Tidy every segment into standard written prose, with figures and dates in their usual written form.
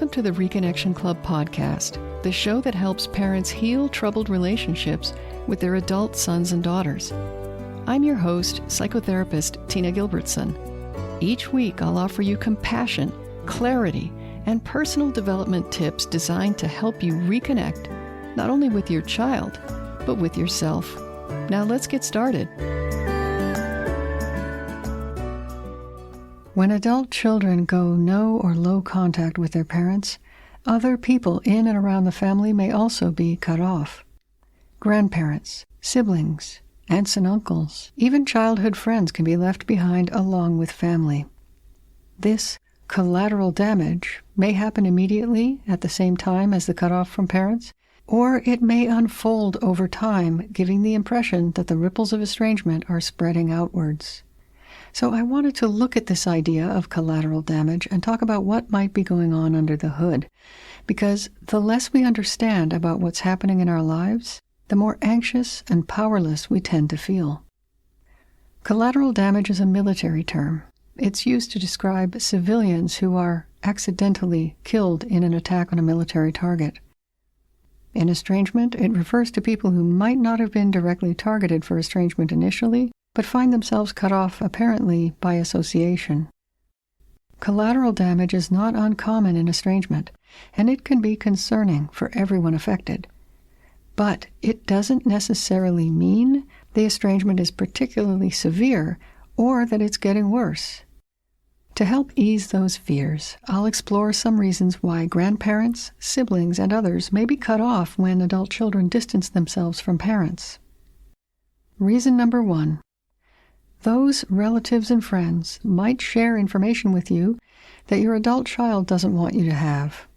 Welcome to the Reconnection Club podcast, the show that helps parents heal troubled relationships with their adult sons and daughters. I'm your host, psychotherapist Tina Gilbertson. Each week, I'll offer you compassion, clarity, and personal development tips designed to help you reconnect, not only with your child, but with yourself. Now let's get started. When adult children go no or low contact with their parents, other people in and around the family may also be cut off. Grandparents, siblings, aunts and uncles, even childhood friends can be left behind along with family. This collateral damage may happen immediately at the same time as the cutoff from parents, or it may unfold over time, giving the impression that the ripples of estrangement are spreading outwards. So I wanted to look at this idea of collateral damage and talk about what might be going on under the hood, because the less we understand about what's happening in our lives, the more anxious and powerless we tend to feel. Collateral damage is a military term. It's used to describe civilians who are accidentally killed in an attack on a military target. In estrangement, it refers to people who might not have been directly targeted for estrangement initially, but find themselves cut off apparently by association. Collateral damage is not uncommon in estrangement, and it can be concerning for everyone affected. But it doesn't necessarily mean the estrangement is particularly severe or that it's getting worse. To help ease those fears, I'll explore some reasons why grandparents, siblings, and others may be cut off when adult children distance themselves from parents. Reason number 1. Those relatives and friends might share information with you that your adult child doesn't want you to have.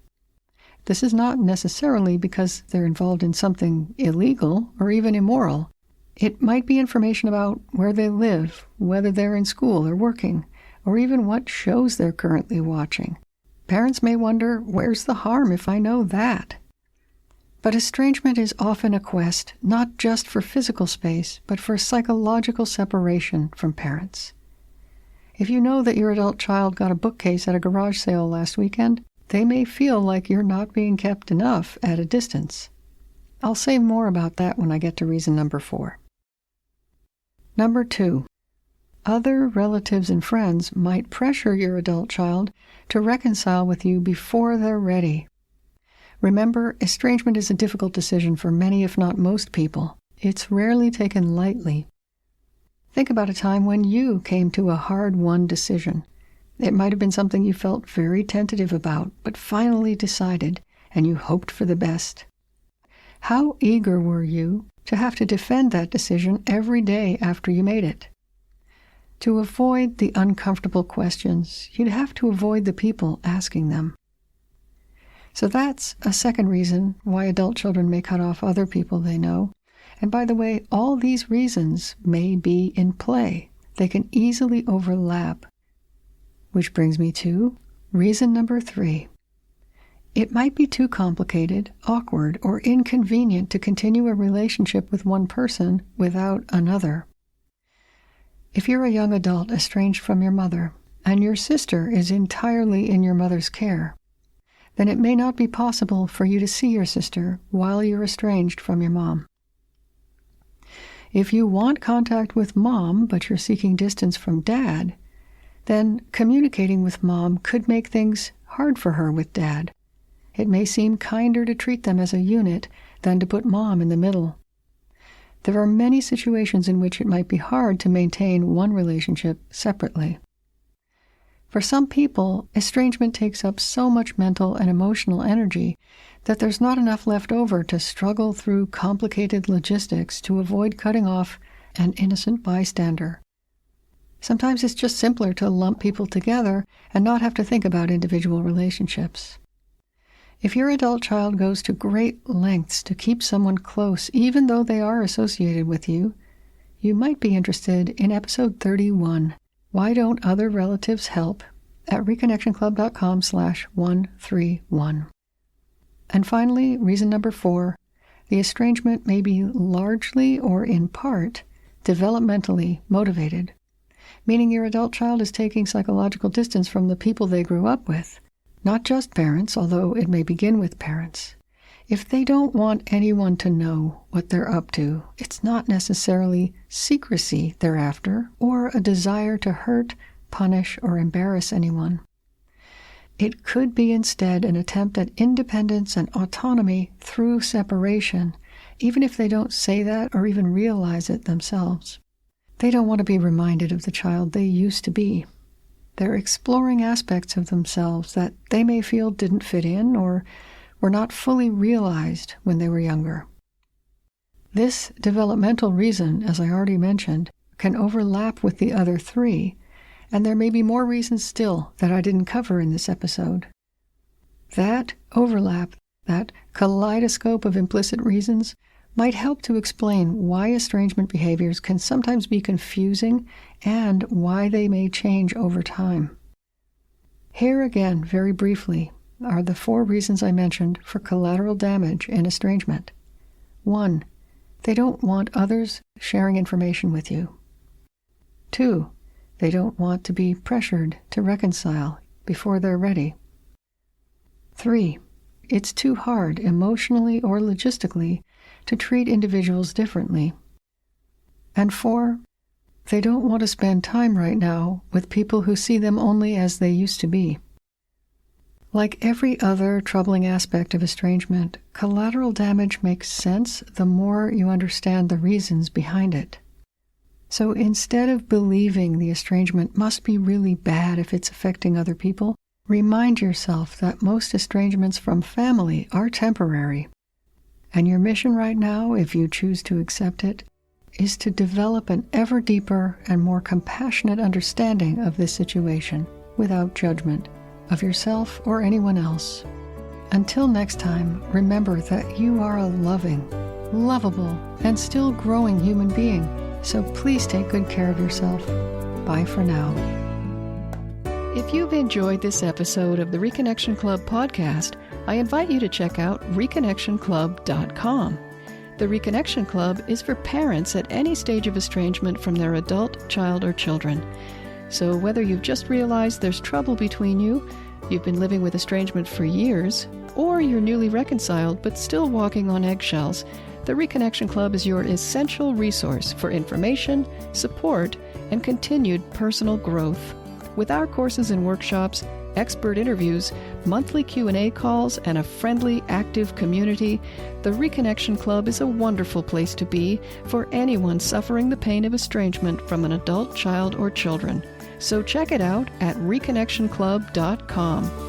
This is not necessarily because they're involved in something illegal or even immoral. It might be information about where they live, whether they're in school or working, or even what shows they're currently watching. Parents may wonder, where's the harm if I know that? But estrangement is often a quest not just for physical space, but for psychological separation from parents. If you know that your adult child got a bookcase at a garage sale last weekend, they may feel like you're not being kept enough at a distance. I'll say more about that when I get to reason number 4. Number 2. Other relatives and friends might pressure your adult child to reconcile with you before they're ready. Remember, estrangement is a difficult decision for many, if not most people. It's rarely taken lightly. Think about a time when you came to a hard-won decision. It might have been something you felt very tentative about, but finally decided, and you hoped for the best. How eager were you to have to defend that decision every day after you made it? To avoid the uncomfortable questions, you'd have to avoid the people asking them. So that's a second reason why adult children may cut off other people they know. And by the way, all these reasons may be in play. They can easily overlap. Which brings me to reason number 3. It might be too complicated, awkward, or inconvenient to continue a relationship with one person without another. If you're a young adult estranged from your mother, and your sister is entirely in your mother's care, then it may not be possible for you to see your sister while you're estranged from your mom. If you want contact with mom, but you're seeking distance from dad, then communicating with mom could make things hard for her with dad. It may seem kinder to treat them as a unit than to put mom in the middle. There are many situations in which it might be hard to maintain one relationship separately. For some people, estrangement takes up so much mental and emotional energy that there's not enough left over to struggle through complicated logistics to avoid cutting off an innocent bystander. Sometimes it's just simpler to lump people together and not have to think about individual relationships. If your adult child goes to great lengths to keep someone close, even though they are associated with you, you might be interested in episode 31, Why Don't Other Relatives Help, at reconnectionclub.com/131. And finally, reason number 4, the estrangement may be largely or in part developmentally motivated, meaning your adult child is taking psychological distance from the people they grew up with, not just parents, although it may begin with parents. If they don't want anyone to know what they're up to, it's not necessarily secrecy they're after or a desire to hurt, punish, or embarrass anyone. It could be instead an attempt at independence and autonomy through separation, even if they don't say that or even realize it themselves. They don't want to be reminded of the child they used to be. They're exploring aspects of themselves that they may feel didn't fit in or were not fully realized when they were younger. This developmental reason, as I already mentioned, can overlap with the other three, and there may be more reasons still that I didn't cover in this episode. That overlap, that kaleidoscope of implicit reasons, might help to explain why estrangement behaviors can sometimes be confusing and why they may change over time. Here again, very briefly, are the 4 reasons I mentioned for collateral damage in estrangement. 1. They don't want others sharing information with you. 2. They don't want to be pressured to reconcile before they're ready. 3. It's too hard, emotionally or logistically, to treat individuals differently. And 4. They don't want to spend time right now with people who see them only as they used to be. Like every other troubling aspect of estrangement, collateral damage makes sense the more you understand the reasons behind it. So instead of believing the estrangement must be really bad if it's affecting other people, remind yourself that most estrangements from family are temporary. And your mission right now, if you choose to accept it, is to develop an ever deeper and more compassionate understanding of this situation without judgment of yourself or anyone else. Until next time, remember that you are a loving, lovable, and still growing human being. So please take good care of yourself. Bye for now. If you've enjoyed this episode of the Reconnection Club podcast, I invite you to check out reconnectionclub.com. The Reconnection Club is for parents at any stage of estrangement from their adult, child, or children. So whether you've just realized there's trouble between you, you've been living with estrangement for years, or you're newly reconciled but still walking on eggshells, the Reconnection Club is your essential resource for information, support, and continued personal growth. With our courses and workshops, expert interviews, monthly Q&A calls, and a friendly, active community, the Reconnection Club is a wonderful place to be for anyone suffering the pain of estrangement from an adult, child, or children. So check it out at reconnectionclub.com.